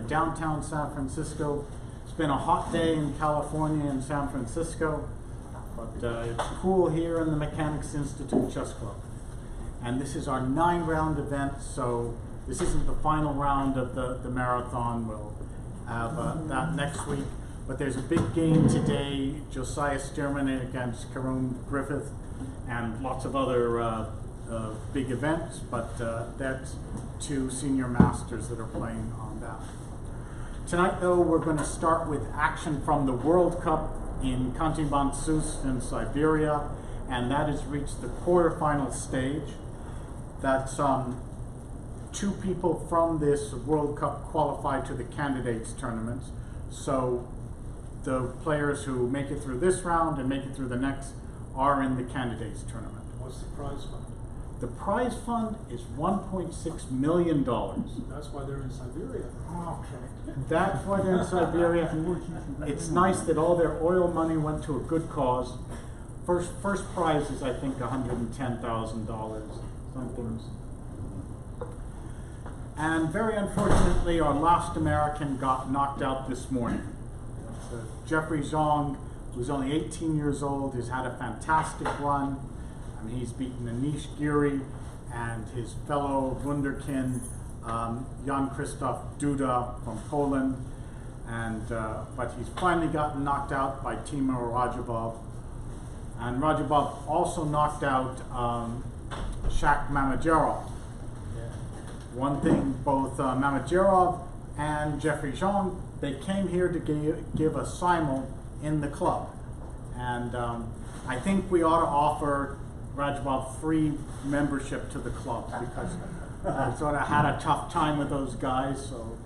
downtown San Francisco. It's been a hot day in California and San Francisco, but it's cool here in the Mechanics Institute Chess Club. And this is our 9-round event, so this isn't the final round of the marathon. We'll have that next week. But there's a big game today, Josiah Stearman against Karoon Griffith, and lots of other big events, but that's 2 senior masters that are playing on that. Tonight, though, we're going to start with action from the World Cup in Khanty-Mansiysk in Siberia, and that has reached the quarterfinal stage. That's 2 people from this World Cup qualify to the candidates tournaments. So the players who make it through this round and make it through the next are in the candidates tournament. What's the prize fund? The prize fund is $1.6 million. That's why they're in Siberia. Oh, okay. That's why they're in Siberia. It's nice that all their oil money went to a good cause. First prize is, I think, $110,000, something. And very unfortunately, our last American got knocked out this morning. Jeffrey Zhang, who's only 18 years old, has had a fantastic run. I mean, he's beaten Anish Giri and his fellow wunderkind, Jan Krzysztof Duda from Poland. But he's finally gotten knocked out by Timur Radjabov. And Radjabov also knocked out Shak Mamedyarov. One thing, both Mamedyarov and Jeffrey Zhang, they came here to give a simul in the club. And I think we ought to offer Radjabov free membership to the club, because I sort of had a tough time with those guys, so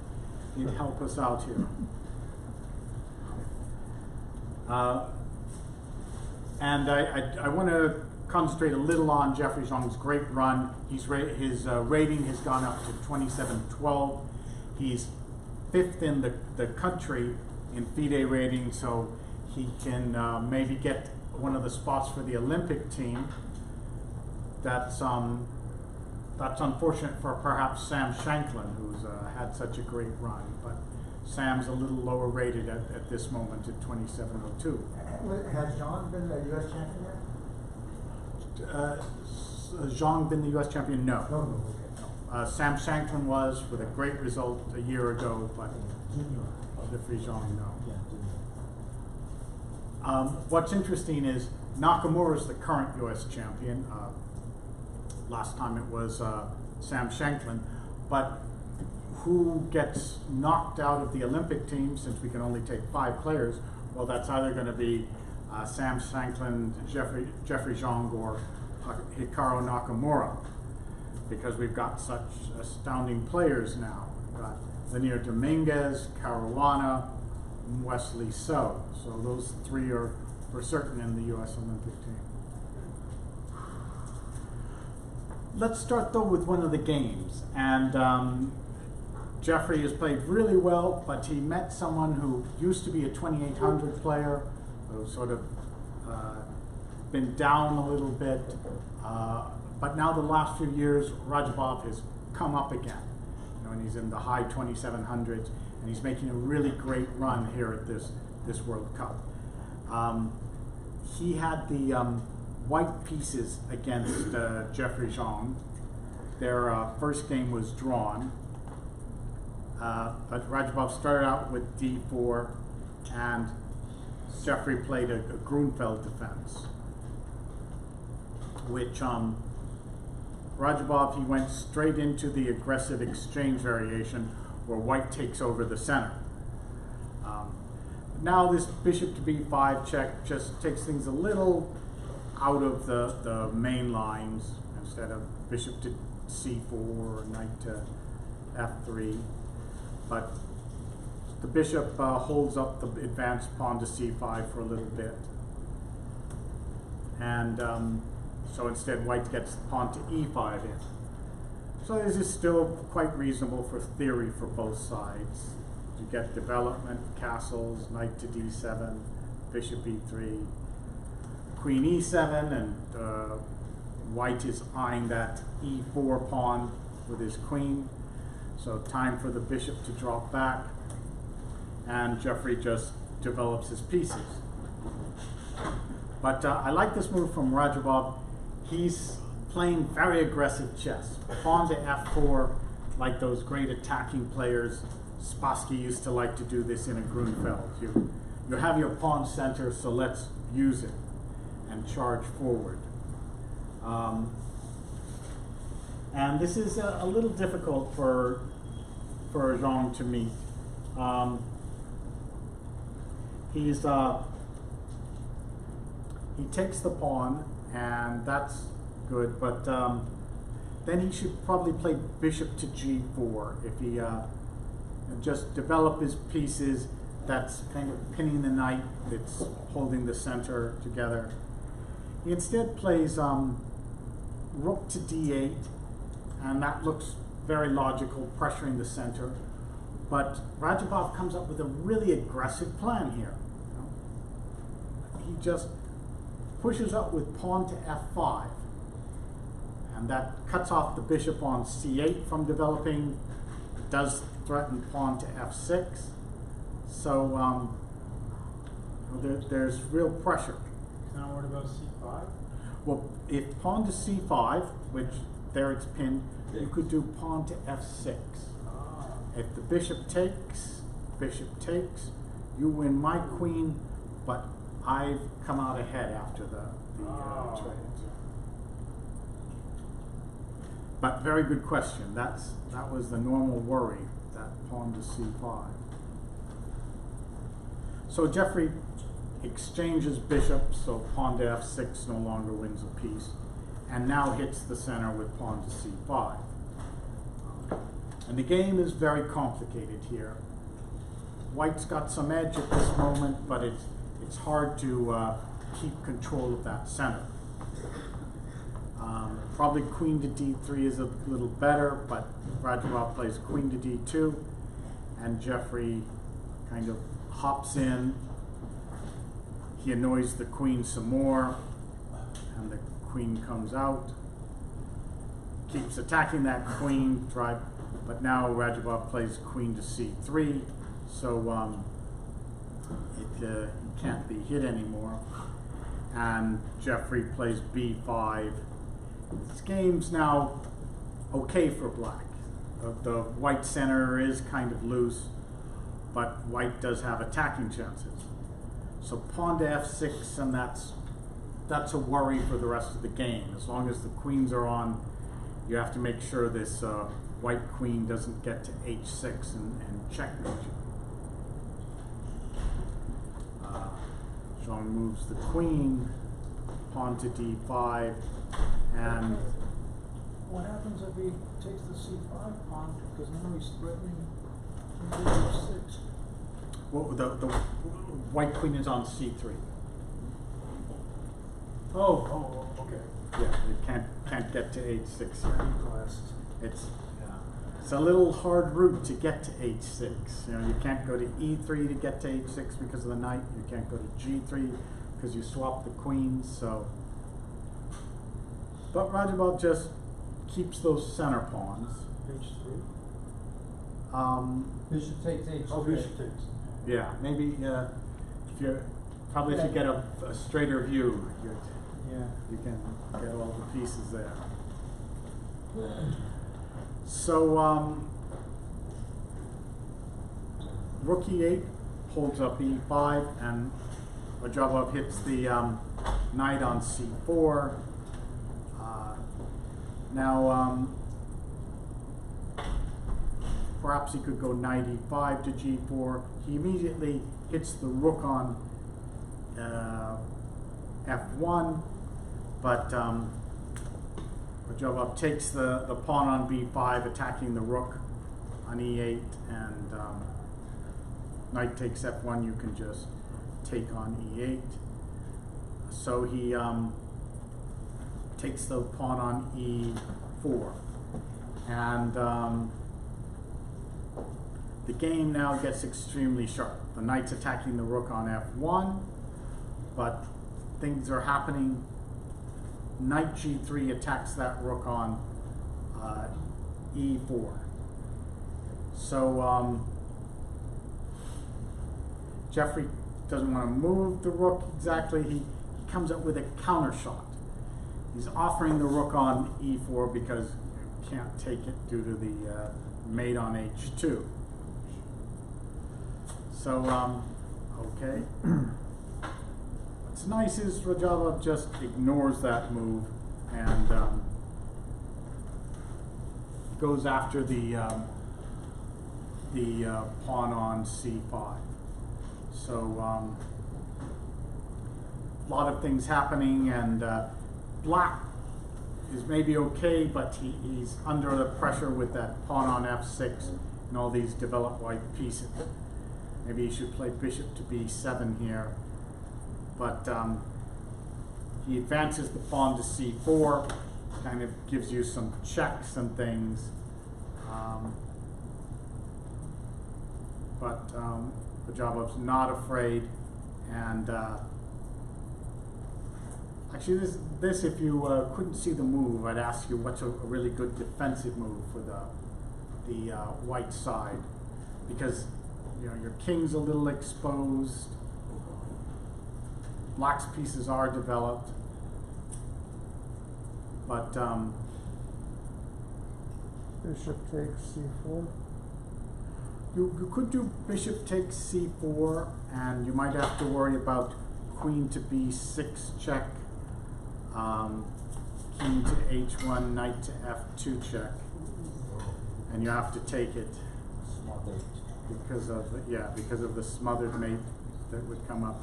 he'd help us out here. And I want to concentrate a little on Jeffrey Zhang's great run. His rating has gone up to 2712. He's 5th in the country in FIDE rating, so he can maybe get one of the spots for the Olympic team. That's unfortunate for perhaps Sam Shanklin, who's had such a great run, but Sam's a little lower rated at this moment at 2702. Has Zhang been the U.S. champion yet? Zhang been the U.S. champion? No. No, okay. Sam Shanklin was with a great result a year ago, but Jeffrey Zhang, no. What's interesting is Nakamura is the current U.S. champion. Last time it was Sam Shanklin, but who gets knocked out of the Olympic team, since we can only take 5 players? Well, that's either going to be Sam Shanklin, Jeffrey Zhang, or Hikaru Nakamura, because we've got such astounding players now. We've got Linear Dominguez, Caruana, and Wesley So. So those 3 are for certain in the U.S. Olympic team. Let's start though with one of the games. And Jeffrey has played really well, but he met someone who used to be a 2800 player, who's sort of been down a little bit. But now the last few years, Radjabov has come up again. You know, and he's in the high 2700s, and he's making a really great run here at this World Cup. He had the white pieces against Jeffrey Zhang. Their first game was drawn, but Radjabov started out with d4, and Jeffrey played a Grunfeld defense, which Radjabov, he went straight into the aggressive exchange variation where white takes over the center. Now this bishop to b5 check just takes things a little out of the main lines, instead of bishop to c4 or knight to f3. But the bishop holds up the advanced pawn to c5 for a little bit. And so instead white gets the pawn to e5 in. So this is still quite reasonable for theory for both sides. You get development, castles, knight to d7, bishop e3, queen e7, and white is eyeing that e4 pawn with his queen. So time for the bishop to drop back, and Jeffrey just develops his pieces. But I like this move from Rajabov. He's playing very aggressive chess. Pawn to f4, like those great attacking players. Spassky used to like to do this in a Grunfeld. You have your pawn center, so let's use it and charge forward. And this is a little difficult for Jean to meet. He takes the pawn, and that's good, but then he should probably play bishop to g4 if he just develop his pieces. That's kind of pinning the knight, it's holding the center together. He instead plays rook to d8, and that looks very logical, pressuring the center. But Rajabov comes up with a really aggressive plan here. He just pushes up with pawn to f5, and that cuts off the bishop on c8 from developing, does threaten pawn to f6. So there's real pressure. Now what about c5? Well, if pawn to c5, which there it's pinned, you could do pawn to f6. Ah. If the bishop takes, you win my queen, but I've come out ahead after the trade. But very good question. That was the normal worry, that pawn to c5. So Jeffrey exchanges bishops, so pawn to f6 no longer wins a piece, and now hits the center with pawn to c5. And the game is very complicated here. White's got some edge at this moment, but it's hard to keep control of that center. Probably queen to d3 is a little better, but Rajabov plays queen to d2, and Jeffrey kind of hops in. He annoys the queen some more, and the queen comes out. Keeps attacking that queen, but now Rajabov plays queen to c3, so it can't be hit anymore. And Jeffrey plays b5. This game's now okay for black. The white center is kind of loose, but white does have attacking chances. So pawn to f6, and that's a worry for the rest of the game. As long as the queens are on, you have to make sure this white queen doesn't get to h6 and checkmate you. Jean moves the queen, pawn to d5, and What happens if he takes the c5 pawn? Because now he's threatening h6. well, the white queen is on c3. Oh, okay. Yeah, it can't get to h6 here. Glasses. It's a little hard route to get to h6. You can't go to e3 to get to h6 because of the knight. You can't go to g3 because you swap the queens. So, but Rajabov just keeps those center pawns. h3. Bishop takes h3. Oh, bishop takes. Yeah, maybe if you get a straighter view, you can get all the pieces there. So rook e8 holds up e5, and Rajabov hits the knight on c4. Now perhaps he could go knight e5 to g4. He immediately hits the rook on f1, but Rajabov takes the pawn on b5, attacking the rook on e8, and knight takes f1, you can just take on e8. So he takes the pawn on e4. And the game now gets extremely sharp. The knight's attacking the rook on f1, but things are happening. Knight g3 attacks that rook on e4. So Jeffrey doesn't want to move the rook exactly. He comes up with a counter shot. He's offering the rook on e4 because you can't take it due to the mate on h2. So, okay. What's nice is Rajava just ignores that move and goes after the pawn on c5. So a lot of things happening, and black is maybe okay, but he's under the pressure with that pawn on f6 and all these developed white pieces. Maybe he should play bishop to b7 here, but he advances the pawn to c4, kind of gives you some checks and things. But Rajavov's not afraid, and actually this if you couldn't see the move, I'd ask you what's a really good defensive move for the white side, because you know your king's a little exposed, black's pieces are developed, but bishop takes c4. you could do bishop takes c4, and you might have to worry about queen to b6 check, king to h1, knight to f2 check, and you have to take it because of the smothered mate that would come up.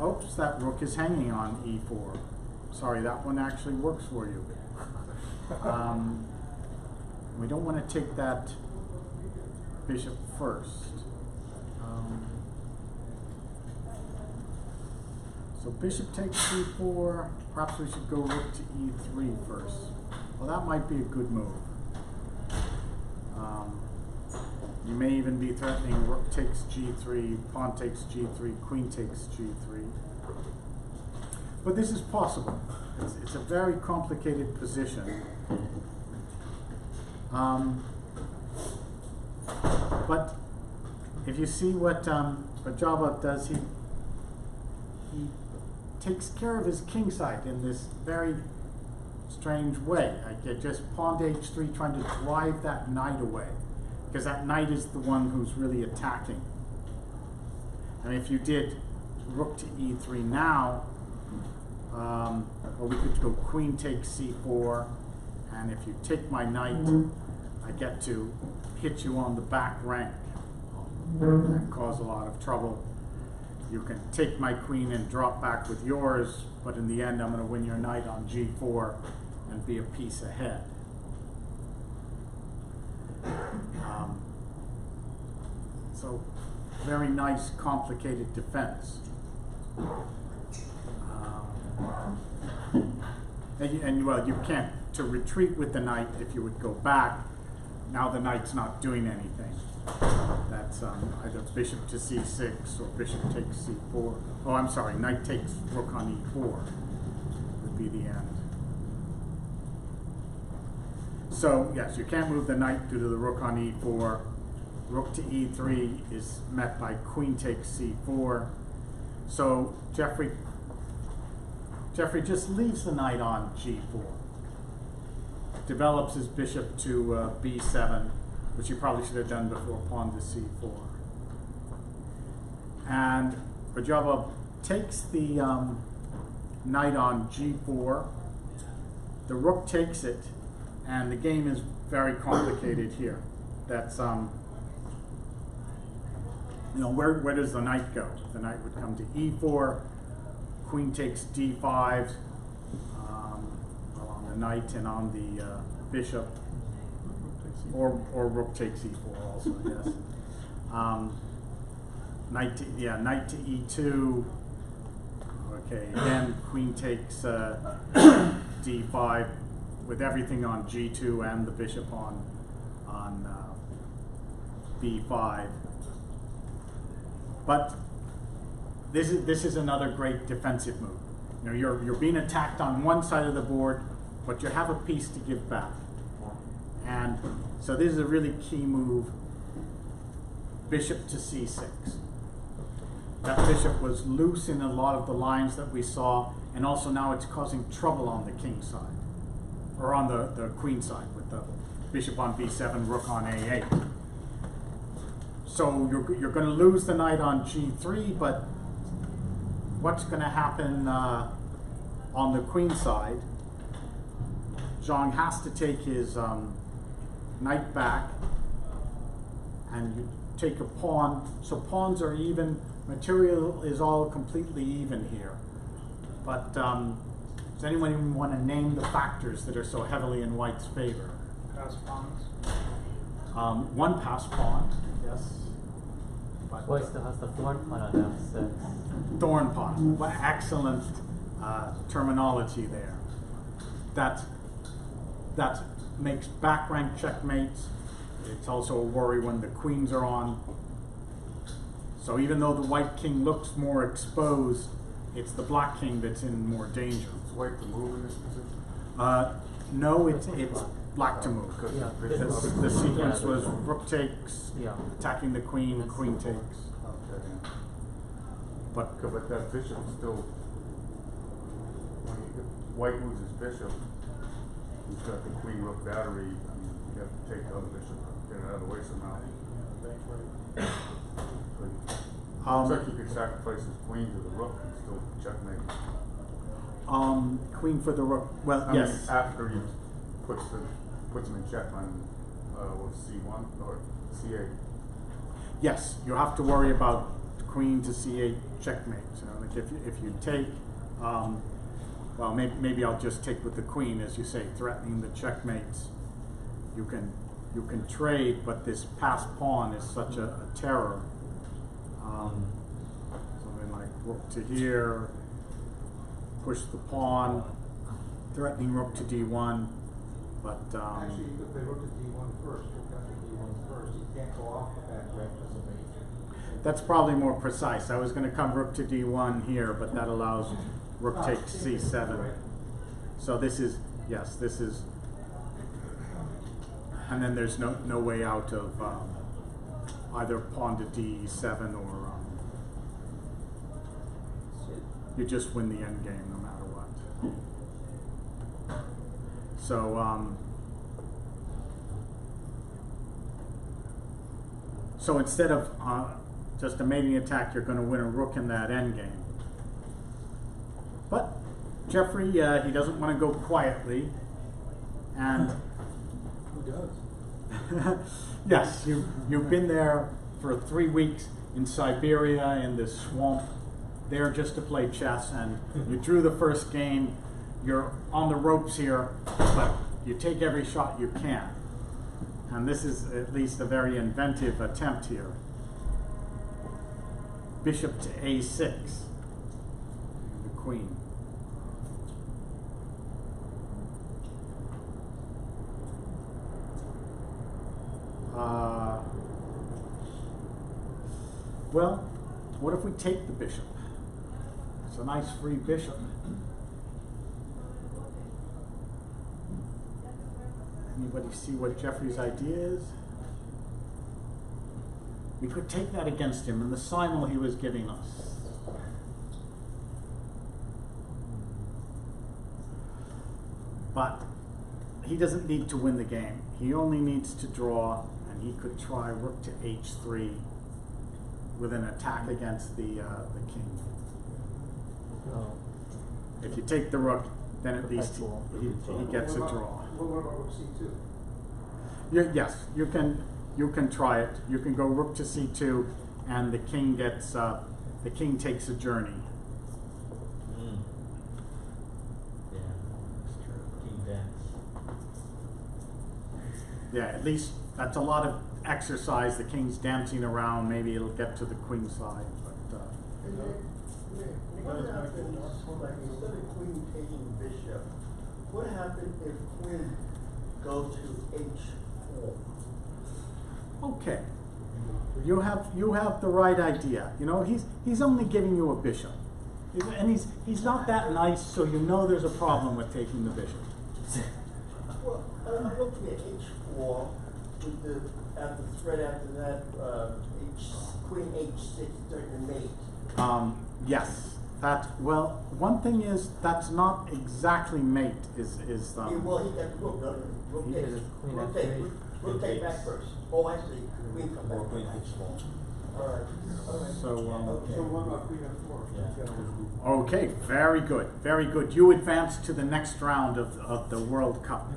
Oops, that rook is hanging on e4. Sorry, that one actually works for you. We don't want to take that bishop first. So bishop takes c4. Perhaps we should go rook to e3 first. Well, that might be a good move. You may even be threatening rook takes g3, pawn takes g3, queen takes g3. But this is possible. It's a very complicated position. But if you see what Rajava does, he takes care of his king side in this very strange way. Like just pawn to h3, trying to drive that knight away, because that knight is the one who's really attacking. And if you did rook to e3 now, or we could go queen takes c4, and if you take my knight, I get to hit you on the back rank and cause a lot of trouble. You can take my queen and drop back with yours, but in the end I'm going to win your knight on g4 and be a piece ahead. So very nice complicated defense. And well, you can't, to retreat with the knight, if you would go back, now the knight's not doing anything. That's either bishop to c6 or bishop takes c4. Oh, I'm sorry, knight takes rook on e4 would be the end. So yes, you can't move the knight due to the rook on e4. Rook to e3 is met by queen takes c4. So Jeffrey just leaves the knight on g4. Develops his bishop to b7, which he probably should have done before pawn to c4. And Rajava takes the knight on g4. The rook takes it, and the game is very complicated here. That's where does the knight go? The knight would come to e4. Queen takes d5 on the knight and on the bishop, or rook takes e4 also, yes. Knight to e2. Okay, again, queen takes d5 with everything on g2 and the bishop on b5. But this is another great defensive move. You know, you're being attacked on one side of the board, but you have a piece to give back. And So this is a really key move. Bishop to c6. That bishop was loose in a lot of the lines that we saw, and also now it's causing trouble on the king side, or on the queen side, with the bishop on b7, rook on a8. So you're going to lose the knight on g3, but what's going to happen on the queen side? Zhang has to take his knight back, and you take a pawn. So pawns are even. Material is all completely even here. But does anyone even want to name the factors that are so heavily in white's favor? Pass pawns. One pass pawn, yes. But, White still has the thorn pawn on f6. thorn pawn. What excellent terminology there. That makes back rank checkmates. It's also a worry when the queens are on. So even though the white king looks more exposed, it's the black king that's in more danger. Is white to move in this position? No, it's black to move. Yeah. The sequence was rook takes, Yeah. attacking the queen, queen takes. Okay. But But that bishop still, if white moves his bishop, he's got the queen rook battery, I mean, you have to take the other bishop, get it out of the way somehow. Looks like he could sacrifice his queen to the rook and still checkmate. queen for the rook. Well, I yes. mean, after he puts him in check on c1 or c8. Yes, you have to worry about queen to c8 checkmate. So like if you take, well, maybe I'll just take with the queen, as you say, threatening the checkmates. You can trade, but this passed pawn is such a terror. Something like rook to here, push the pawn, threatening rook to d1, but Actually, you could play rook to d1 first, rook down to d1 first. You can't go off the back rank as a major. that's probably more precise. I was going to come rook to d1 here, but that allows rook takes c7. So this is, yes, this is, and then there's no way out of either pawn to d7 or you just win the end game no matter what. So so instead of just a mating attack, you're going to win a rook in that end game. But Jeffrey, he doesn't want to go quietly, and Who does? yes, you've been there for 3 weeks in Siberia in this swamp, there just to play chess, and you drew the first game. You're on the ropes here, but you take every shot you can. And this is at least a very inventive attempt here. Bishop to a6, the queen. Well, what if we take the bishop? It's a nice free bishop. Anybody see what Jeffrey's idea is? We could take that against him in the simul he was giving us. But he doesn't need to win the game. He only needs to draw, and he could try rook to h3 with an attack against the king. Oh. If you take the rook, then at least he gets a draw. What about rook c2? Yes, you can try it. You can go rook to c2, and the king gets the king takes a journey. Yeah, that's true. King dance. Yeah, at least that's a lot of exercise. The king's dancing around. Maybe it'll get to the queen side, but What happens, like, instead of queen taking bishop, what happens if queen goes to h4? okay. You have the right idea. You know, he's only giving you a bishop, and he's not that nice. So you know there's a problem with taking the bishop. Well, I'm looking at h4, with the, at the threat after that, queen H6 starting to mate. Yes, well, one thing is, that's not exactly mate, Yeah, well, he got the rook, doesn't he? Rook He takes, has a queen rook F3, take, queen rook take back takes. first. Oh, I see, queen come back. Or queen takes small. Alright, alright. so, Okay. So what about queen F4? Yeah. okay, very good, very good. You advance to the next round of the World Cup.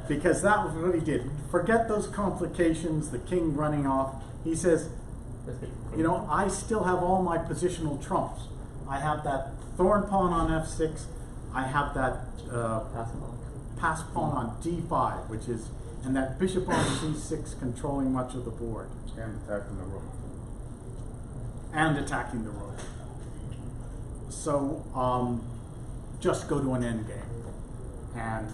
Because that was what he did. Forget those complications, the king running off. He says, Let's get the queen. you know, I still have all my positional trumps. I have that thorn pawn on f6. I have that Pass along. pass pawn on d5, which is, and that bishop on c6 controlling much of the board. And attacking the rook. And attacking the rook. So, just go to an endgame. And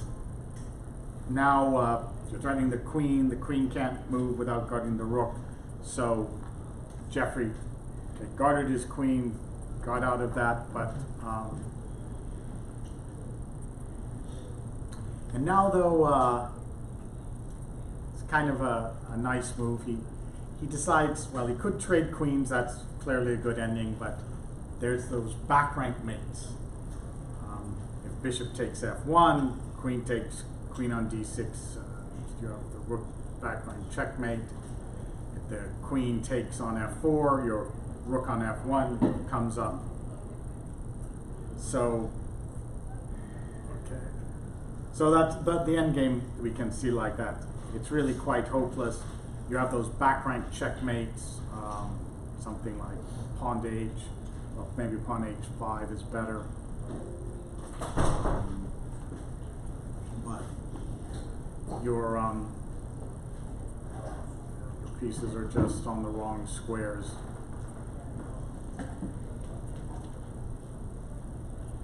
now you're threatening the queen can't move without guarding the rook. So, Jeffrey guarded his queen, got out of that, but and now though it's kind of a nice move. He decides, well, he could trade queens, that's clearly a good ending, but there's those back rank mates. If bishop takes f1, queen takes queen on d6, you have the rook back rank checkmate. If the queen takes on f4, your rook on f1 comes up. So, okay. So that's the end game we can see like that. It's really quite hopeless. You have those back rank checkmates, something like pawn to h, well, maybe pawn h5 is better. But your pieces are just on the wrong squares.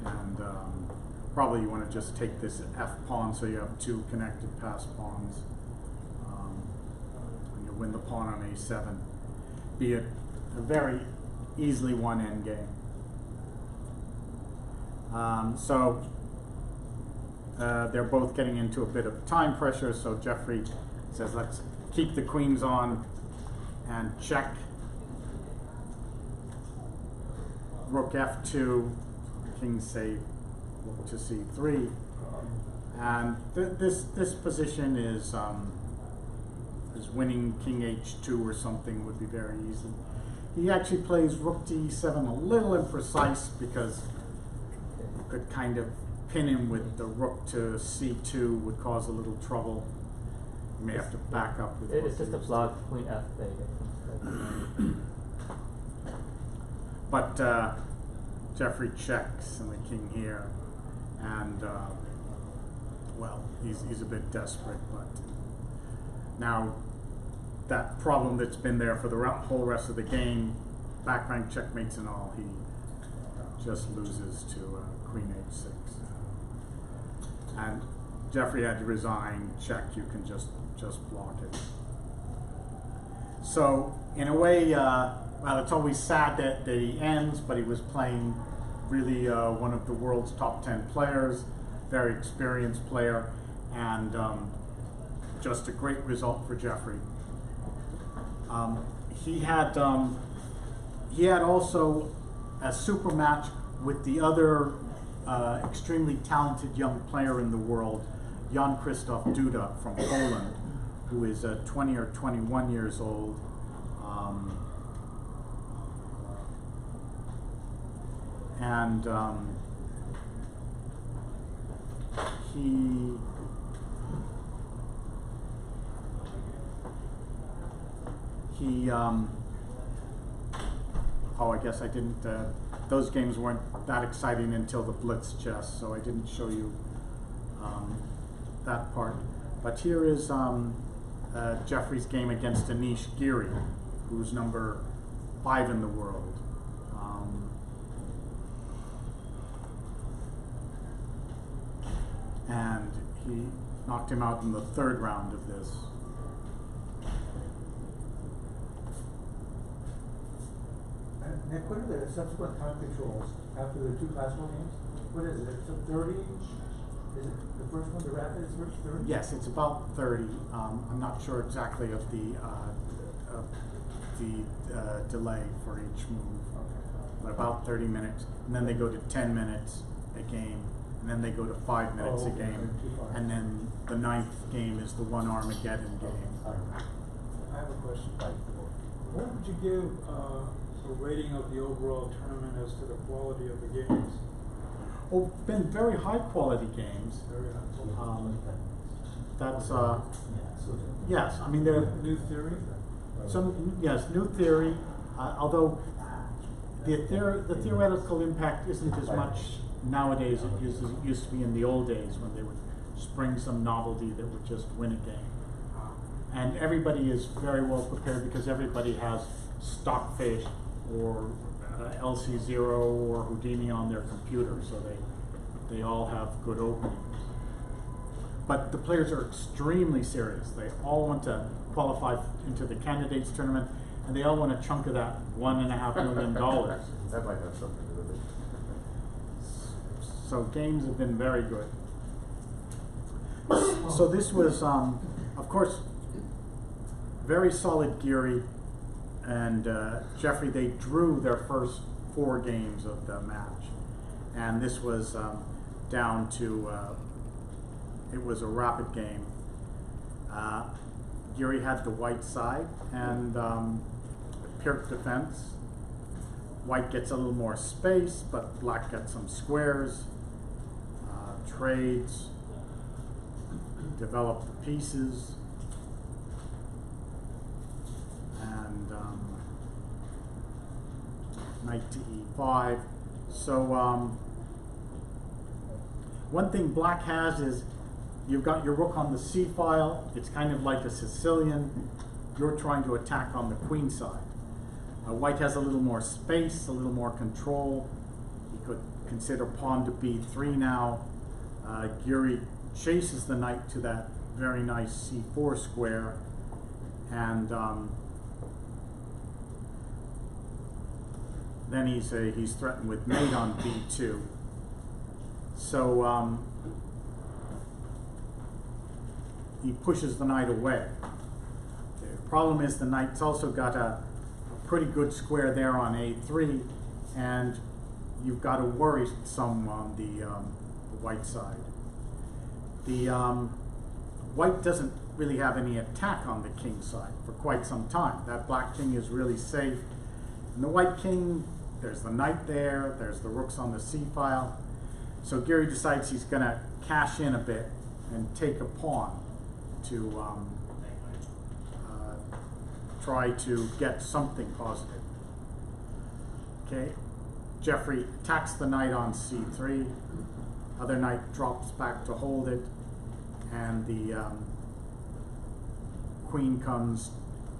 And probably you want to just take this f pawn so you have two connected pass pawns. And you win the pawn on a7. Be it a very easily won endgame. So they're both getting into a bit of time pressure, so Jeffrey says, let's keep the queens on and check. Rook f2, king safe, rook to c3, and this position is winning king h2 or something would be very easy. He actually plays rook to e7 a little imprecise because you could kind of pin him with the rook to c2 would cause a little trouble. You may have to back up with It's just a block queen f8. But Jeffrey checks and the king here, and well, he's a bit desperate, but now that problem that's been there for the whole rest of the game, back rank checkmates and all, he just loses to queen h6. And Jeffrey had to resign, check, you can just block it. So in a way, well, it's always sad that he ends, but he was playing really one of the world's top 10 players, very experienced player, and just a great result for Jeffrey. He had also a super match with the other extremely talented young player in the world, Jan Krzysztof Duda from Poland, who is 20 or 21 years old. And oh, I guess I didn't, those games weren't that exciting until the Blitz chess, so I didn't show you that part. But here is Jeffrey's game against Anish Giri, who's number 5 in the world. And he knocked him out in the 3rd round of this. Nick, what are the subsequent time controls after the 2 classical games? What is it? So 30? Is it the first one, the rapid, is first 30? Yes, it's about 30. I'm not sure exactly of the delay for each move, but about 30 minutes. And then they go to 10 minutes a game, and then they go to 5 minutes Oh, a okay. game, Too far. and then the 9th game is the one Armageddon game. I have a question. What would you give a rating of the overall tournament as to the quality of the games? Oh, been very high quality games. Very high. That's yes. I mean there. New theory? Some yes, new theory. Although the theoretical impact isn't as much nowadays as it used to be in the old days when they would spring some novelty that would just win a game. And everybody is very well prepared because everybody has Stockfish or LC0 or Houdini on their computer, so they all have good openings. But the players are extremely serious. They all want to qualify into the candidates tournament, and they all want a chunk of that $1.5 million. That might have something to do with it. So games have been very good. So this was, of course, very solid Geary and Jeffrey. They drew their first 4 games of the match, and this was down to it was a rapid game. Geary had the white side and Pirk defense. White gets a little more space, but black gets some squares, trades, develop the pieces, and knight to e5. So one thing black has is you've got your rook on the c file. It's kind of like a Sicilian. You're trying to attack on the queen side. White has a little more space, a little more control. You could consider pawn to b3 now. Geary chases the knight to that very nice c4 square, and then he's threatened with mate on b2. So he pushes the knight away. The problem is the knight's also got a pretty good square there on a3, and you've got to worry some on the white side. The white doesn't really have any attack on the king side for quite some time. That black king is really safe. And the white king, there's the knight there, there's the rooks on the c file. So Geary decides he's going to cash in a bit and take a pawn to try to get something positive. Okay, Jeffrey attacks the knight on c3. Other knight drops back to hold it, and the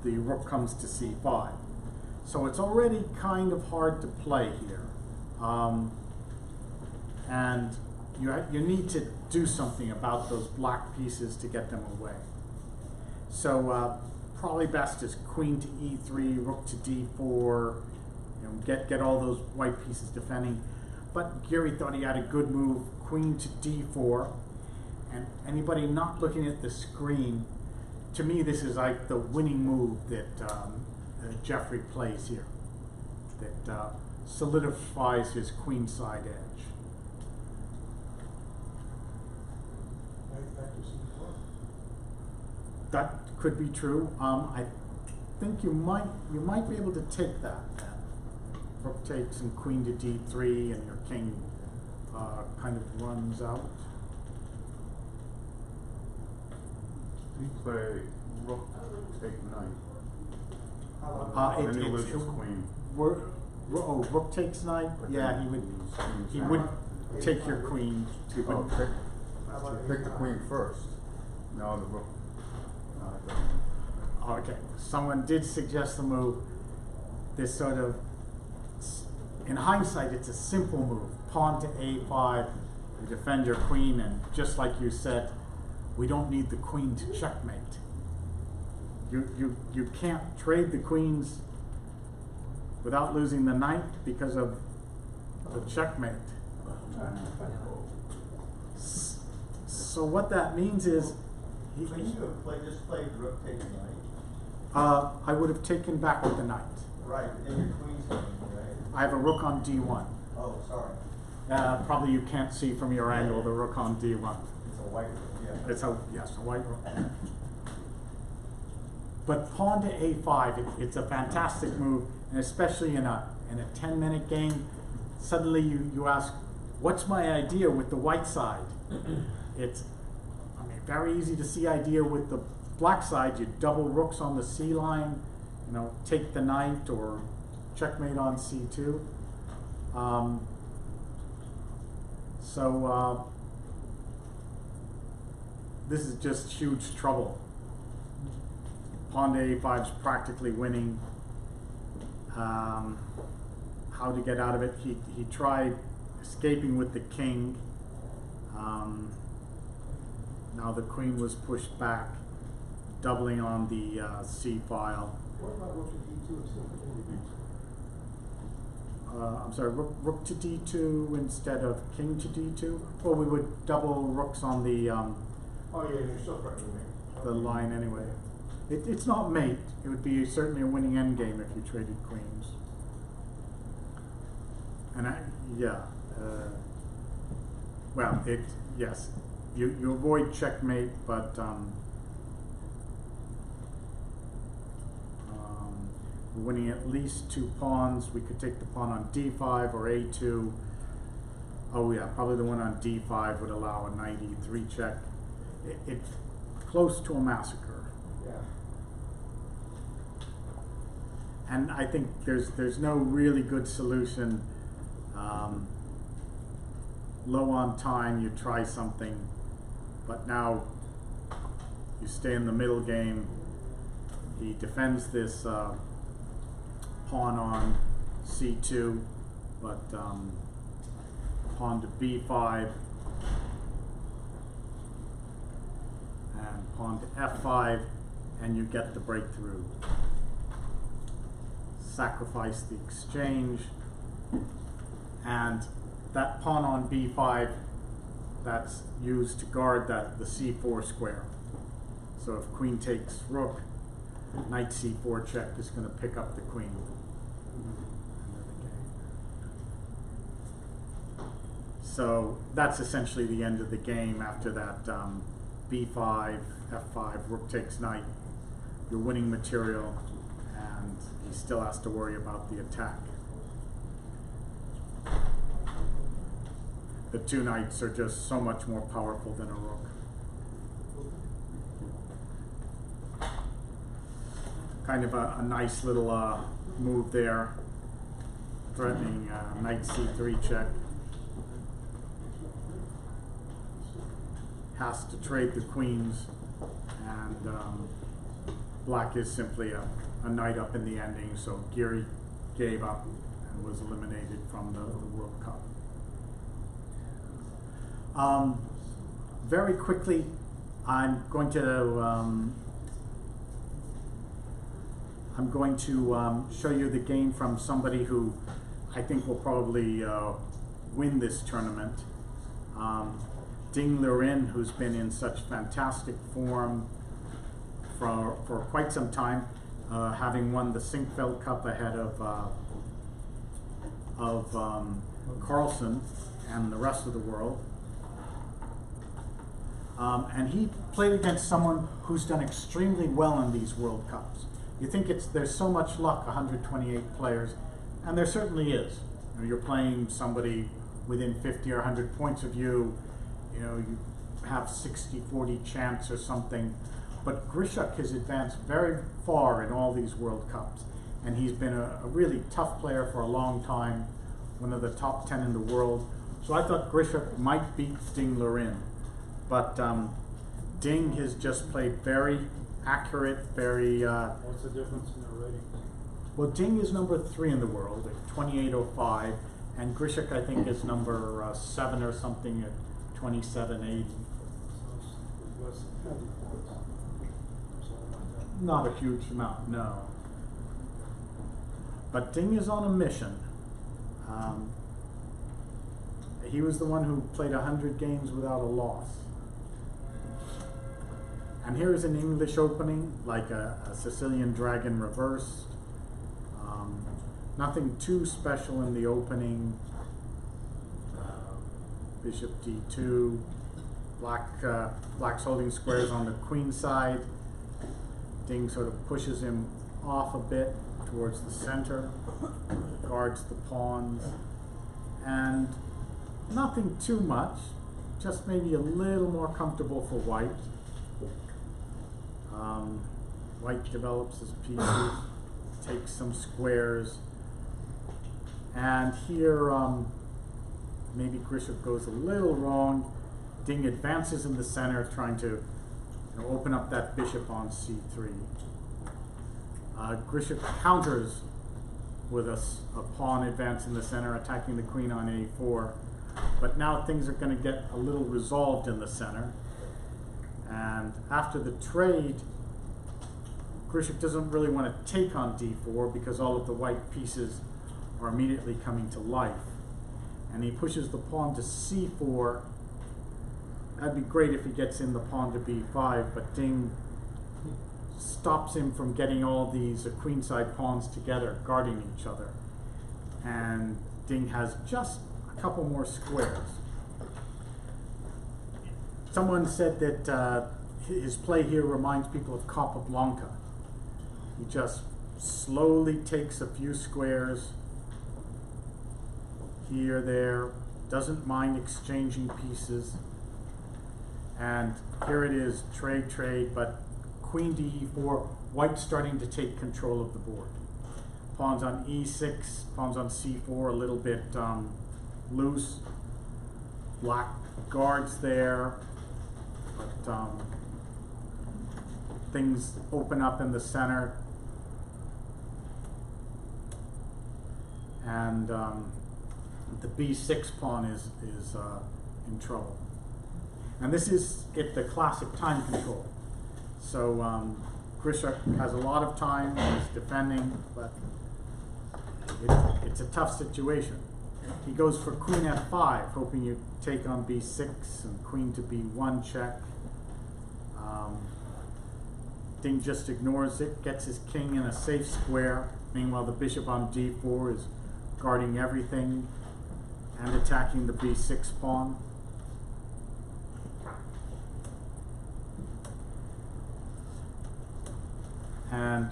the rook comes to c5. So it's already kind of hard to play here, and you need to do something about those black pieces to get them away. So probably best is queen to e3, rook to d4, get all those white pieces defending. But Geary thought he had a good move, queen to d4, and anybody not looking at the screen, to me this is like the winning move that Jeffrey plays here, that solidifies his queenside edge. Back to C4. That could be true. I think you might be able to take that. Rook takes and queen to d3, and your king kind of runs out. You play rook, take knight. Then you lose his queen. Rook takes knight. Yeah, he would take your queen. Oh, pick the queen first. No, the rook. Okay, someone did suggest the move. This sort of, in hindsight, it's a simple move. Pawn to a5, you defend your queen, and just like you said, we don't need the queen to checkmate. You can't trade the queens without losing the knight because of the checkmate. So what that means is, he, So you have played, just played rook takes knight? I would have taken back with the knight. Right, but then your queen's coming, right? I have a rook on d1. Oh, sorry. Probably you can't see from your angle the rook on d1. It's a white rook, yeah. It's a, yes, a white rook. But pawn to a5, it's a fantastic move, and especially in a 10-minute game, suddenly you ask, what's my idea with the white side? It's, I mean, very easy to see idea with the black side. You double rooks on the c line, you know, take the knight or checkmate on c2. This is just huge trouble. Pawn to a5 is practically winning. How to get out of it? He tried escaping with the king. Now the queen was pushed back, doubling on the c file. What about rook to d2 instead of king to d2? I'm sorry, rook to d2 instead of king to d2? Well, we would double rooks on the Oh yeah, you're still threatening me. the line anyway. It's not mate. It would be certainly a winning endgame if you traded queens. And well, yes, you avoid checkmate, but we're winning at least 2 pawns. We could take the pawn on d5 or a2. Oh yeah, probably the one on d5 would allow a knight e3 check. It's close to a massacre. Yeah. And I think there's no really good solution. Low on time, you try something, but now you stay in the middle game. He defends this pawn on c2, but pawn to b5 and pawn to f5, and you get the breakthrough. Sacrifice the exchange, and that pawn on b5, that's used to guard the c4 square. So if queen takes rook, knight c4 check is going to pick up the queen. So that's essentially the end of the game. After that b5, f5, rook takes knight, you're winning material, and he still has to worry about the attack. The 2 knights are just so much more powerful than a rook. Kind of a nice little move there, threatening knight c3 check. Has to trade the queens, and black is simply a knight up in the ending, so Geary gave up and was eliminated from the World Cup. Very quickly, I'm going to show you the game from somebody who I think will probably win this tournament. Ding Liren, who's been in such fantastic form for quite some time, having won the Sinkfeld Cup ahead of Carlsen and the rest of the world. And he played against someone who's done extremely well in these World Cups. You think there's so much luck, 128 players, and there certainly is. You know, you're playing somebody within 50 or 100 points of you. You know, you have 60-40 chance or something. But Grishuk has advanced very far in all these World Cups, and he's been a really tough player for a long time, one of the top 10 in the world. So I thought Grishuk might beat Ding Liren. But Ding has just played very accurate, very... What's the difference in their ratings? Well, Ding is number 3 in the world at 28.05, and Grishuk, I think, is number 7 or something at 27.80. So it's less than 50 points. Something like that. Not a huge amount, no. But Ding is on a mission. He was the one who played 100 games without a loss. And here is an English opening, like a Sicilian dragon reversed. Nothing too special in the opening. Bishop d2, black's holding squares on the queen side. Ding sort of pushes him off a bit towards the center, guards the pawns, and nothing too much, just maybe a little more comfortable for white. White develops his pieces, takes some squares, and here maybe Grisham goes a little wrong. Ding advances in the center, trying to open up that bishop on c3. Grisham counters with a pawn advance in the center, attacking the queen on a4. But now things are going to get a little resolved in the center. And after the trade, Grisham doesn't really want to take on d4 because all of the white pieces are immediately coming to life. And he pushes the pawn to c4. That'd be great if he gets in the pawn to b5, but Ding stops him from getting all these queenside pawns together, guarding each other. And Ding has just a couple more squares. Someone said that his play here reminds people of Capablanca. He just slowly takes a few squares here, there, doesn't mind exchanging pieces. And here it is, trade, but queen to e4, white's starting to take control of the board. Pawns on e6, pawns on c4, a little bit loose. Black guards there, but things open up in the center. And the b6 pawn is in trouble. And this is the classic time control. So Grisham has a lot of time, he's defending, but it's a tough situation. He goes for queen f5, hoping you take on b6 and queen to b1 check. Ding just ignores it, gets his king in a safe square. Meanwhile, the bishop on d4 is guarding everything and attacking the b6 pawn. And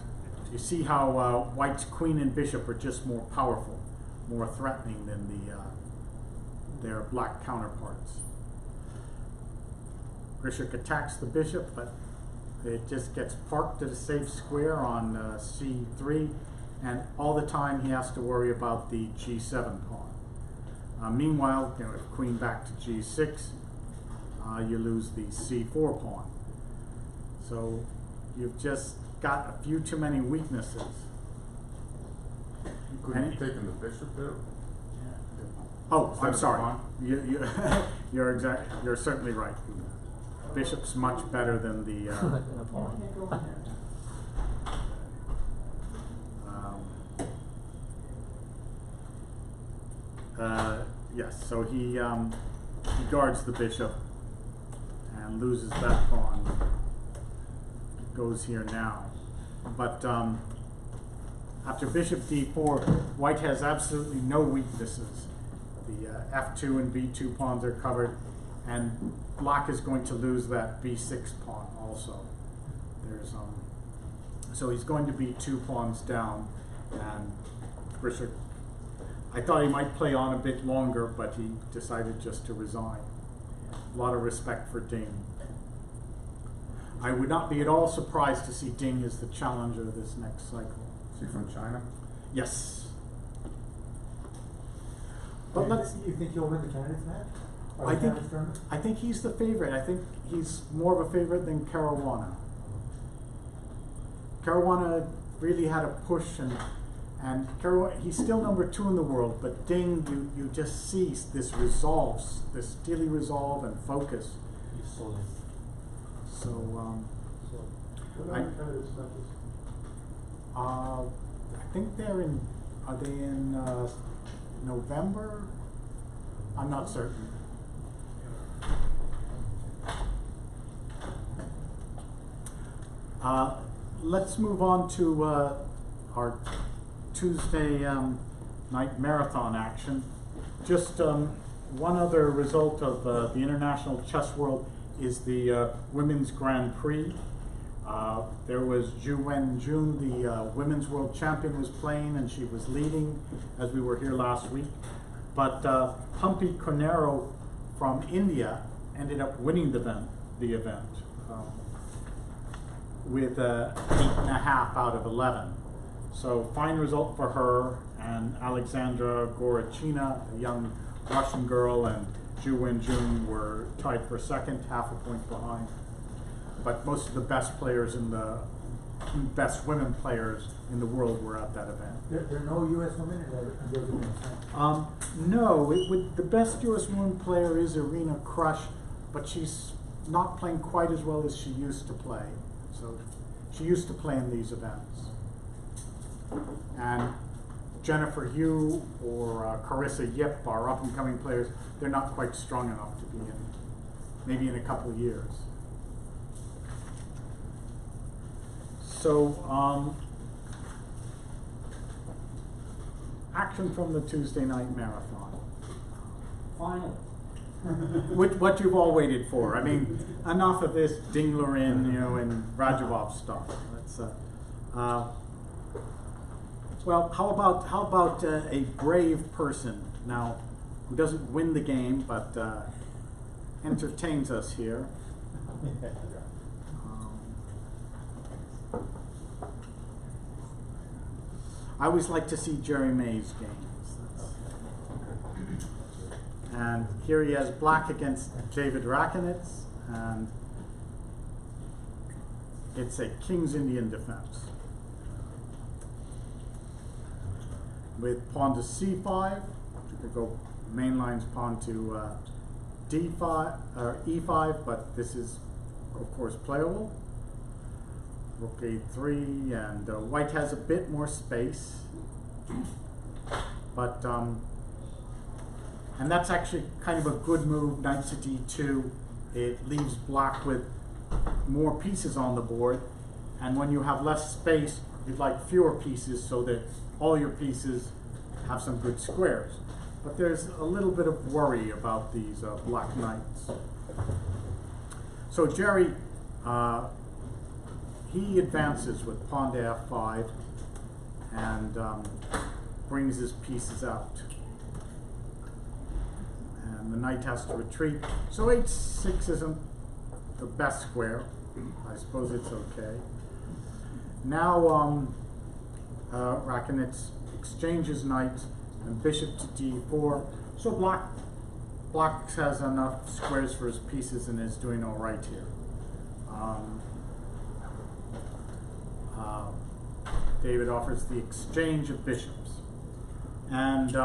you see how white's queen and bishop are just more powerful, more threatening than their black counterparts. Grisham attacks the bishop, but it just gets parked at a safe square on c3, and all the time he has to worry about the g7 pawn. Meanwhile, if queen back to g6, you lose the c4 pawn. So you've just got a few too many weaknesses. You couldn't have taken the bishop there? Oh, I'm sorry. You're certainly right. Bishop's much better than the. Yes. So he guards the bishop and loses that pawn. Goes here now, but after bishop d4, white has absolutely no weaknesses. The f2 and b2 pawns are covered, and black is going to lose that b6 pawn also. There's so he's going to be 2 pawns down, and Grisham, I thought he might play on a bit longer, but he decided just to resign. A lot of respect for Ding. I would not be at all surprised to see Ding as the challenger this next cycle. Is he from China? Yes. But You think he'll win the candidates match? Or I the think candidates tournament? I think he's the favorite. I think he's more of a favorite than Caruana. Caruana really had a push, and Caruana, he's still number 2 in the world, but Ding, you just see this resolve, this steely resolve and focus. He's solid. So What are the candidates matches? I think are they in November? I'm not certain. Let's move on to our Tuesday night marathon action. Just one other result of the International Chess World is the Women's Grand Prix. There was Zhu Wenjun, the Women's World Champion, was playing, and she was leading as we were here last week. But Humpy Conero from India ended up winning the event with 8.5 out of 11. So fine result for her, and Alexandra Gorachina, a young Russian girl, and Zhu Wenjun were tied for second, half a point behind. But most of the best players best women players in the world were at that event. There are no U.S. women in those events, huh? No, the best U.S. woman player is Irina Krush, but she's not playing quite as well as she used to play. So she used to play in these events. And Jennifer Hu or Carissa Yip are up-and-coming players. They're not quite strong enough to be in, maybe in a couple of years. So, action from the Tuesday night marathon. Finally. What you've all waited for. I mean, enough of this Dinglerin, and Radjabov stuff. Let's, well, how about a brave person now who doesn't win the game but entertains us here? I always like to see Jerry May's games. And here he has black against David Rakonitz, and it's a King's Indian defense. With pawn to c5, you could go main lines pawn to d5 or e5, but this is of course playable. Rook a3, and white has a bit more space, but and that's actually kind of a good move. Knight to d2. It leaves black with more pieces on the board, and when you have less space, you'd like fewer pieces so that all your pieces have some good squares. But there's a little bit of worry about these black knights. So Jerry, he advances with pawn to f5 and brings his pieces out. And the knight has to retreat. So h6 isn't the best square. I suppose it's okay. Now Rakonitz exchanges knights and bishop to d4. So black has enough squares for his pieces and is doing all right here. David offers the exchange of bishops. And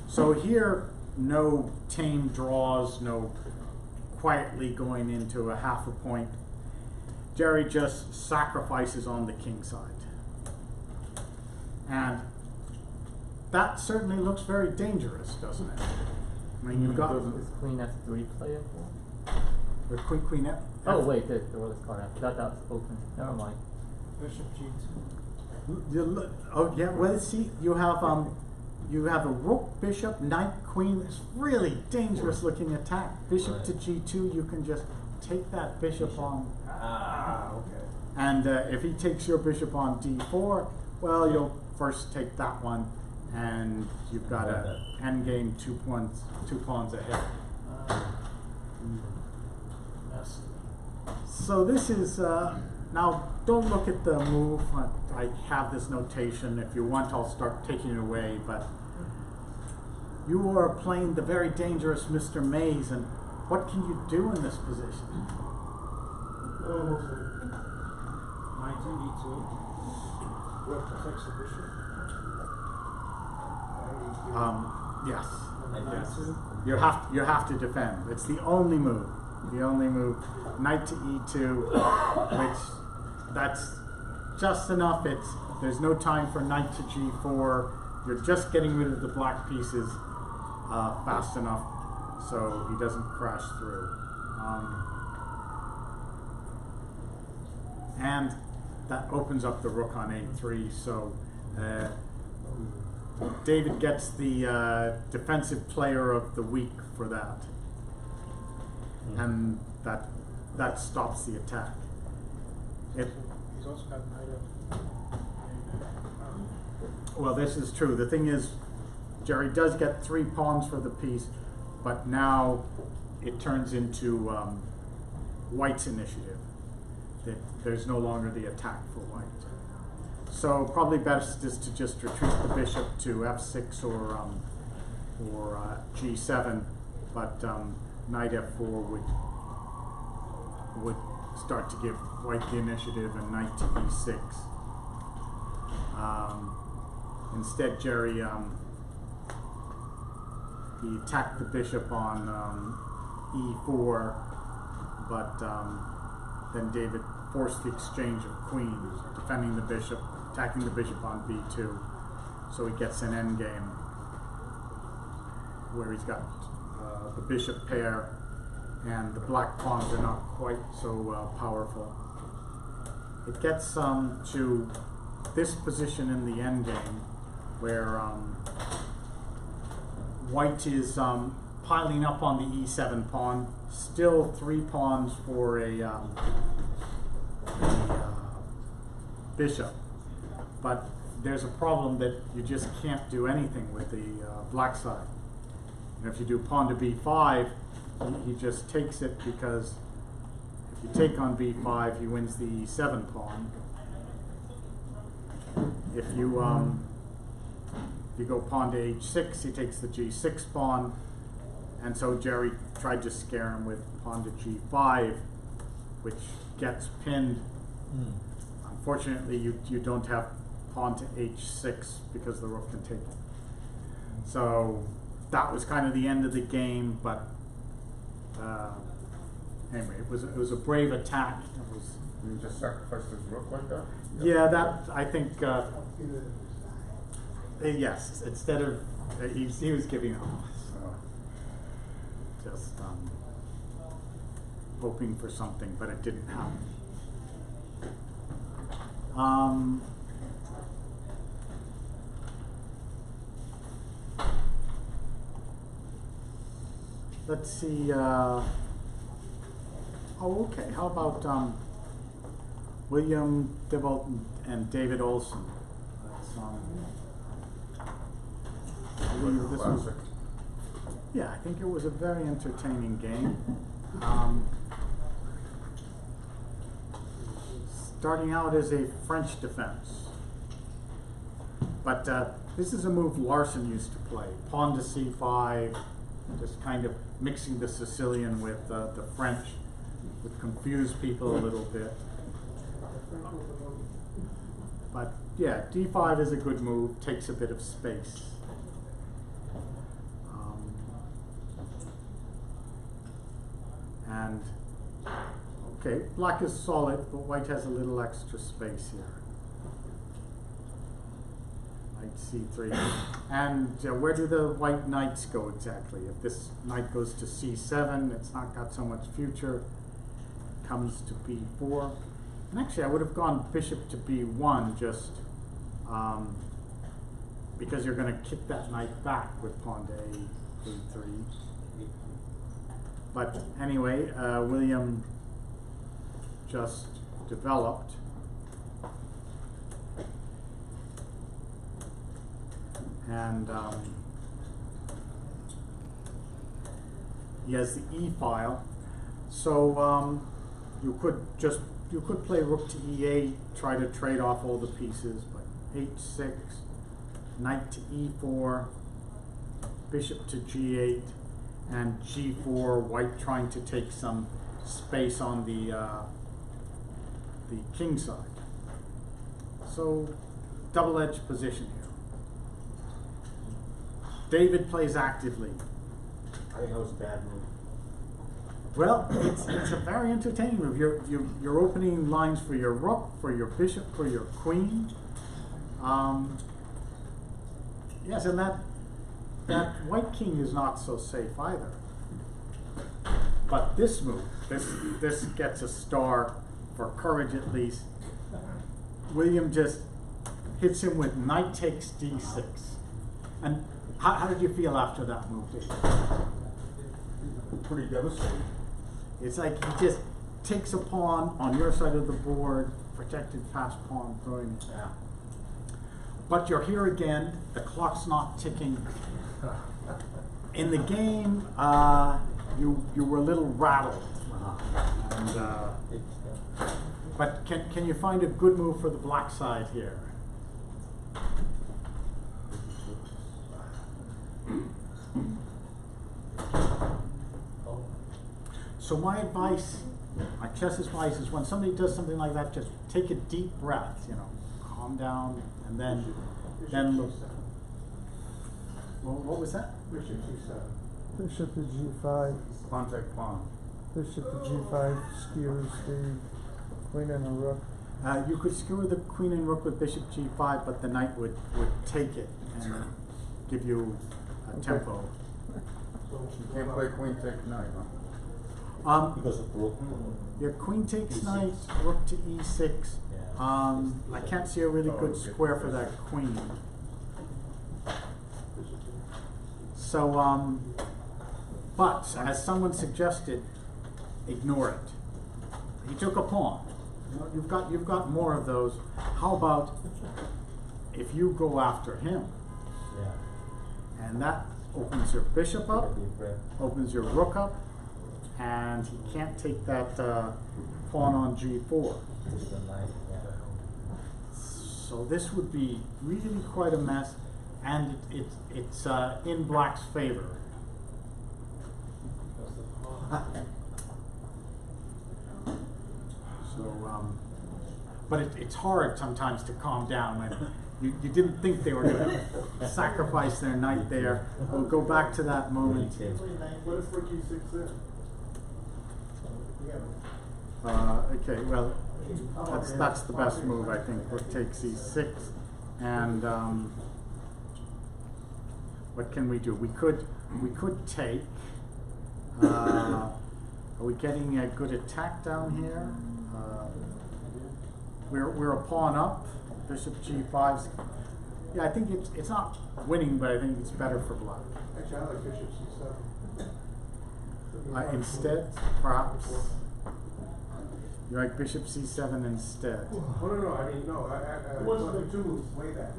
so here, no tame draws, no quietly going into a half a point. Jerry just sacrifices on the king side. And that certainly looks very dangerous, doesn't it? I mean, you've got... Is queen f3 playable? The queen f... Oh wait, the rook is card. I forgot that was open. Never mind. Bishop g2. Oh yeah, well see, you have a rook, bishop, knight, queen. It's really dangerous looking attack. Bishop to g2, you can just take that bishop on. Ah, okay. And if he takes your bishop on d4, well, you'll first take that one, and you've got a endgame two pawns ahead. So this is now. Don't look at the move. I have this notation. If you want, I'll start taking it away. But you are playing the very dangerous Mr. Mays, and what can you do in this position? Knight to e2. What protects the bishop? Yes. Knight to You have to defend. It's the only move. The only move. Knight to e2, which that's just enough. There's no time for knight to g4. You're just getting rid of the black pieces fast enough so he doesn't crash through. and that opens up the rook on a3. So David gets the defensive player of the week for that, and that stops the attack. He's also got knight F. Well, this is true. The thing is, Jerry does get 3 pawns for the piece, but now it turns into White's initiative. There's no longer the attack for White. So probably best is to just retreat the bishop to f6 or g7, but knight f4 would start to give White the initiative, and knight to e6. Instead, Jerry he attacked the bishop on e4, but then David forced the exchange of queens, defending the bishop, attacking the bishop on b2. So he gets an endgame where he's got the bishop pair, and the black pawns are not quite so powerful. It gets to this position in the endgame where White is piling up on the e7 pawn, still 3 pawns for a bishop, but there's a problem that you just can't do anything with the black side. And if you do pawn to b5, he just takes it, because if you take on b5, he wins the e7 pawn. If you go pawn to h6, he takes the g6 pawn, and so Jerry tried to scare him with pawn to g5, which gets pinned. Unfortunately, you don't have pawn to h6 because the rook can take it. So that was kind of the end of the game, but anyway, it was a brave attack. It was. You just sacrificed his rook like that? Yeah, that I think. Yes, instead of he was giving up, just hoping for something, but it didn't happen. Let's see. Oh, okay. How about William Devolt and David Olson? That's, I believe this was, Classic. yeah, I think it was a very entertaining game. Starting out as a French defense, but this is a move Larson used to play. Pawn to c5, just kind of mixing the Sicilian with the French would confuse people a little bit. But yeah, d5 is a good move, takes a bit of space. And okay, black is solid, but white has a little extra space here. Knight c3. And where do the white knights go exactly? If this knight goes to c7, it's not got so much future. Comes to b4. And actually, I would have gone bishop to b1 just because you're going to kick that knight back with pawn to a3. But anyway, William just developed. And he has the E file. So you could play rook to e8, try to trade off all the pieces, but h6, knight to e4, bishop to g8, and g4, white trying to take some space on the king side. So double-edged position here. David plays actively. I think that was a bad move. Well, it's a very entertaining move. You're opening lines for your rook, for your bishop, for your queen. Yes, and that white king is not so safe either. But this move, this gets a star for courage at least. William just hits him with knight takes d6. And how did you feel after that move, Dave? Pretty devastating. It's like he just takes a pawn on your side of the board, protected pass pawn, throwing it down. But you're here again, the clock's not ticking. In the game, you were a little rattled. And, but can you find a good move for the black side here? So my advice, my chess advice is when somebody does something like that, just take a deep breath, calm down, and then look. Well, what was that? Bishop C7. Bishop to G5. Contact pawn. Bishop to G5 skewers the queen and the rook. You could skewer the queen and rook with bishop g5, but the knight would take it and give you a tempo. You can't play queen take knight, huh? Because of rook. Your queen takes knight, rook to e6. I can't see a really good square for that queen. So, but as someone suggested, ignore it. He took a pawn. You've got more of those. How about if you go after him? Yeah. And that opens your bishop up, Deep breath. opens your rook up, and he can't take that pawn on g4. This is the knight, yeah. So this would be really quite a mess, and it's in black's favor. So, but it's hard sometimes to calm down when you didn't think they were going to sacrifice their knight there. We'll go back to that moment. What if rook E6 there? Okay, well, that's the best move, I think. Rook takes e6, and what can we do? We could take. Are we getting a good attack down here? We're a pawn up. Bishop g5. Yeah, I think it's not winning, but I think it's better for black. Actually, I like bishop C7. Instead, perhaps. You like bishop c7 instead. Oh, no, I mean, no, I What's the two moves way back.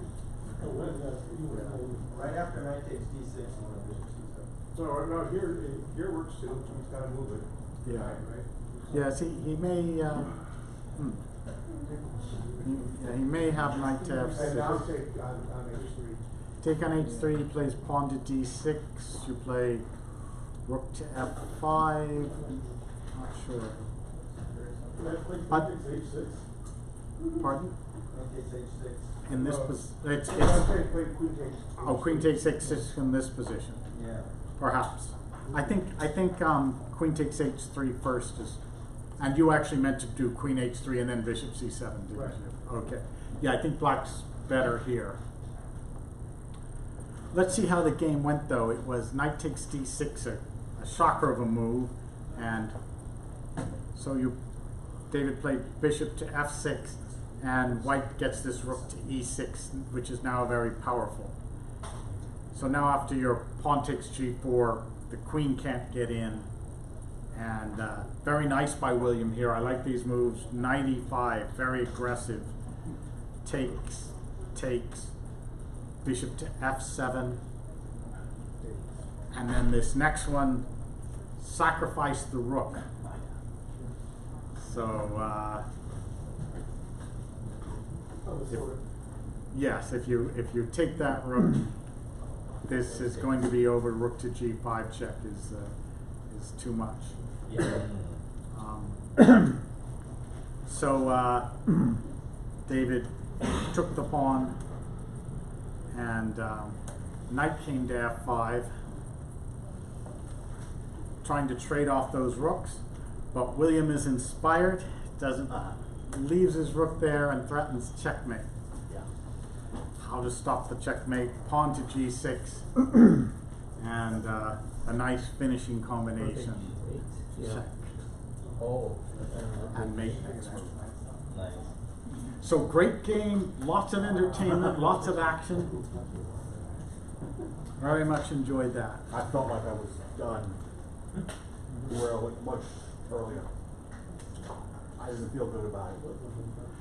Right after knight takes d6, you want bishop c7. No, here works too, he's gotta move it. Yeah. Right? Yes, he may. He may have knight to And now f6. take on H3. Take on h3. He plays pawn to d6. You play rook to f5. Not sure. But, pardon? Knight takes h6. In this No. it's I'm saying play queen takes. queen takes h6 in this position. Yeah. Perhaps. I think queen takes h3 first is, and you actually meant to do queen h3 and then bishop c7, didn't Right. you? Okay. Yeah, I think black's better here. Let's see how the game went though. It was knight takes d6, a shocker of a move, and so David played bishop to f6, and white gets this rook to e6, which is now very powerful. So now after your pawn takes g4, the queen can't get in. And very nice by William here. I like these moves. Knight e5, very aggressive. Takes, bishop to f7. And then this next one, sacrifice the rook. So, yes, if you take that rook, this is going to be over. Rook to g5 check is too much. Yeah. So David took the pawn, and knight came to f5, trying to trade off those rooks. But William is inspired, leaves his rook there and threatens checkmate. Yeah. How to stop the checkmate? Pawn to g6, and a nice finishing combination. Yeah. Check Oh. and mate next move. Nice. So great game, lots of entertainment, lots of action. Very much enjoyed that. I felt like I was done much earlier. I didn't feel good about it.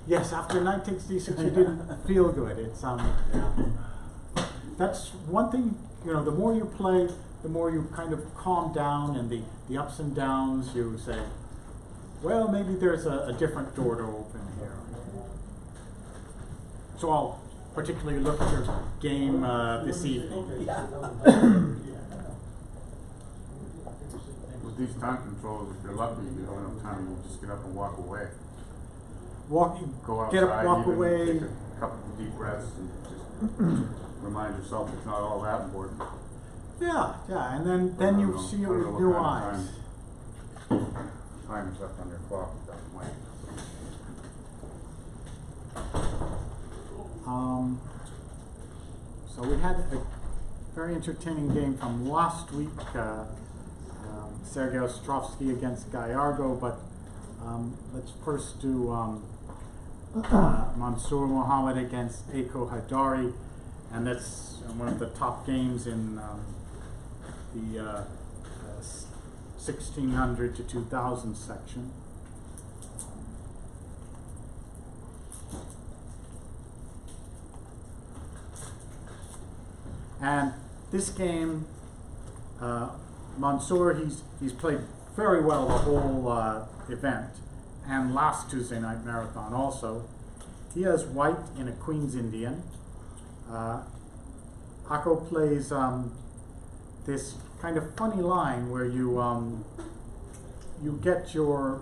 Yes, after Knight takes D6, you didn't feel good. It's Yeah. that's one thing, you know, the more you play, the more you kind of calm down, and the ups and downs, you say, well, maybe there's a different door to open here. So I'll particularly look at your game this evening. With these time controls, if you're lucky, you don't have time, you just get up and walk away. Go Get up, outside, walk even away. take a couple of deep breaths and just remind yourself it's not all that important. Yeah, and then you see it with new eyes. Time is left on your clock at that point. So we had a very entertaining game from last week, Sergei Ostrovsky against Gallardo, but let's first do Mansour Mohammed against Eiko Hadari, and that's one of the top games in the 1600 to 2000 section. And this game, Mansour, he's played very well the whole event, and last Tuesday night marathon also. He has white in a Queen's Indian. Akko plays this kind of funny line where you get your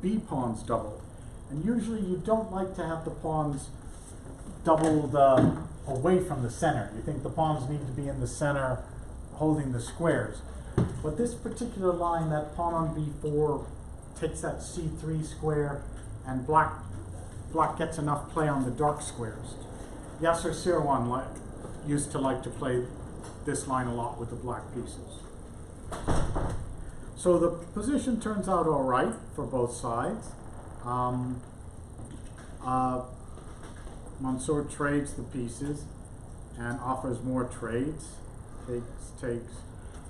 B pawns doubled, and usually you don't like to have the pawns doubled away from the center. You think the pawns need to be in the center holding the squares. But this particular line, that pawn on B4 takes that C3 square, and black gets enough play on the dark squares. Yasser Sirwan used to like to play this line a lot with the black pieces. So the position turns out all right for both sides. Mansour trades the pieces and offers more trades, takes.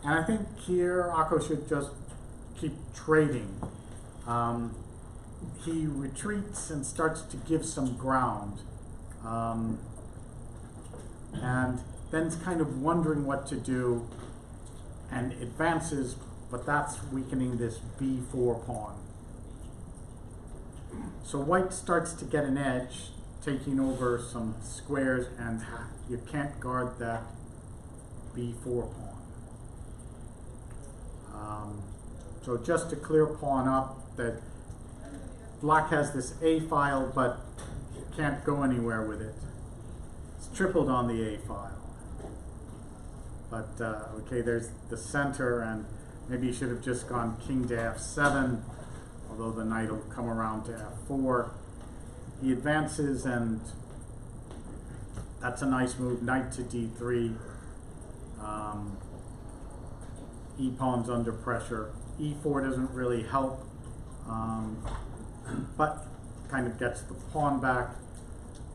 And I think here Akko should just keep trading. He retreats and starts to give some ground. And then's kind of wondering what to do, and advances, but that's weakening this B4 pawn. So white starts to get an edge, taking over some squares, and you can't guard that B4 pawn. So just to clear pawn up, that black has this A file, but can't go anywhere with it. It's tripled on the A file. But okay, there's the center, and maybe you should have just gone king to F7, although the knight will come around to F4. He advances, and that's a nice move, knight to D3. E-pawn's under pressure. E4 doesn't really help, but kind of gets the pawn back.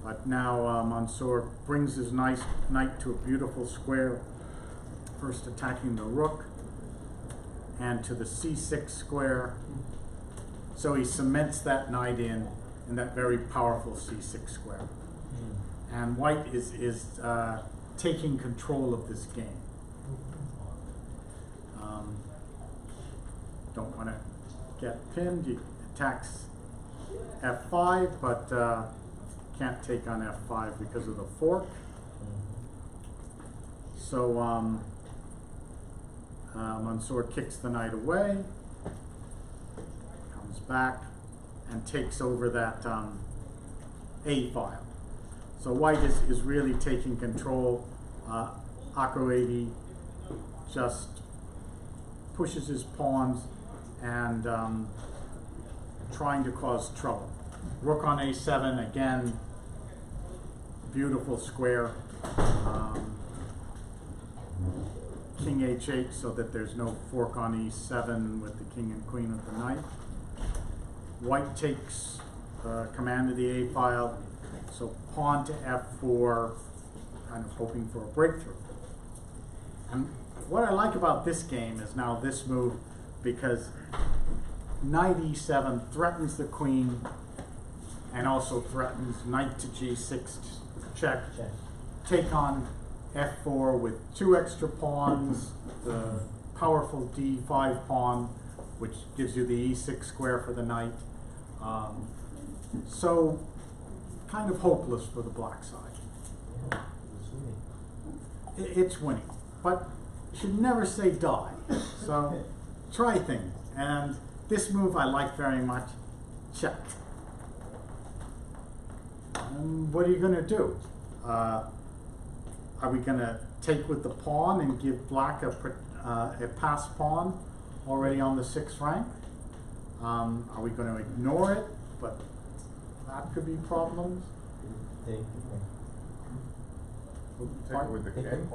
But now Mansour brings his nice knight to a beautiful square, first attacking the rook, and to the C6 square. So he cements that knight in that very powerful C6 square. And white is taking control of this game. Don't want to get pinned. He attacks F5, but can't take on F5 because of the fork. So Mansour kicks the knight away, comes back, and takes over that A file. So white is really taking control. Akko just pushes his pawns and trying to cause trouble. Rook on A7, again, beautiful square. King H8 so that there's no fork on E7 with the king and queen with the knight. White takes command of the A file, So pawn to f4, kind of hoping for a breakthrough. And what I like about this game is now this move, because knight e7 threatens the queen and also threatens knight to g6 check. Take on f4 with 2 extra pawns, the powerful d5 pawn, which gives you the e6 square for the knight. So kind of hopeless for the black side. It's winning, but you should never say die. So try things. And this move I like very much. Check. What are you going to do? Are we going to take with the pawn and give black a passed pawn already on the 6th rank? Are we going to ignore it? But that could be problems. Take Take it with the king.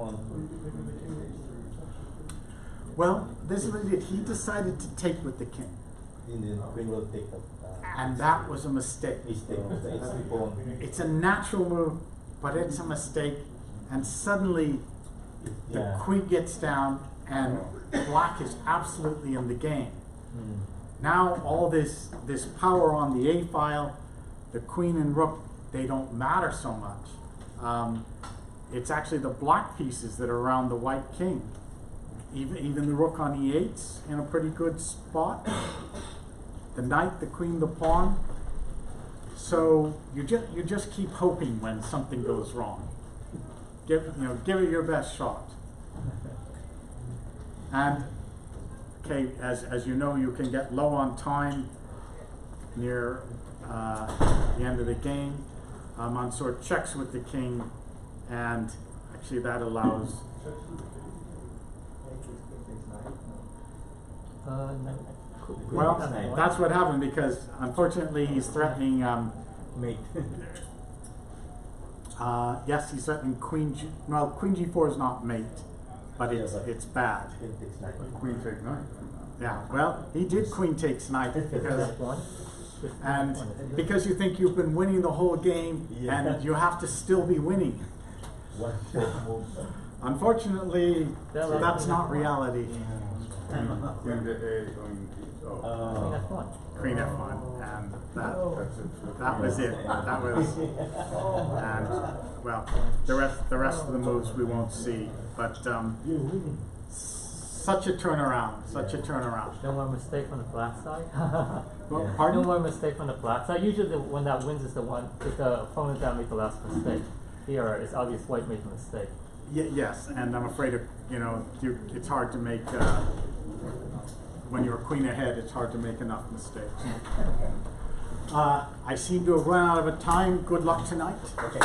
Well, this is what he did. He decided to take with the king. The queen will take the And that was a mistake. mistake. It's the pawn. It's a natural move, but it's a mistake. And suddenly the Yeah. queen gets down and black is absolutely in the game. Mm. Now all this power on the A file, the queen and rook, they don't matter so much. It's actually the black pieces that are around the white king. Even the rook on e8's in a pretty good spot. The knight, the queen, the pawn. So you just keep hoping when something goes wrong. Give it your best shot. And okay, as you know, you can get low on time near the end of the game. Mansour checks with the king, and actually that allows. Well, that's what happened because unfortunately he's threatening. Mate. Yes, he's threatening queen G. Well, queen G4 is not mate, but Yeah, but it's bad. Queen takes knight. Queen take knight. Yeah. Well, he did queen takes knight because. F1. And because you think you've been winning the whole game, Yeah. and you have to still be winning. One short move. Unfortunately, that's not reality. Queen to A, oh, F1. Queen F1, and that's it. that was it. That was, and well, the rest of the moves we won't see, but such a turnaround, such a turnaround. No more mistake on the black side. Well, Yeah. pardon? No more mistake on the black side. Usually, the one that wins is the one if the opponent that made the last mistake. Here, it's obvious white made the mistake. Yes, and I'm afraid of it's hard to make when you're a queen ahead. It's hard to make enough mistakes. I seem to have run out of time. Good luck tonight. Okay.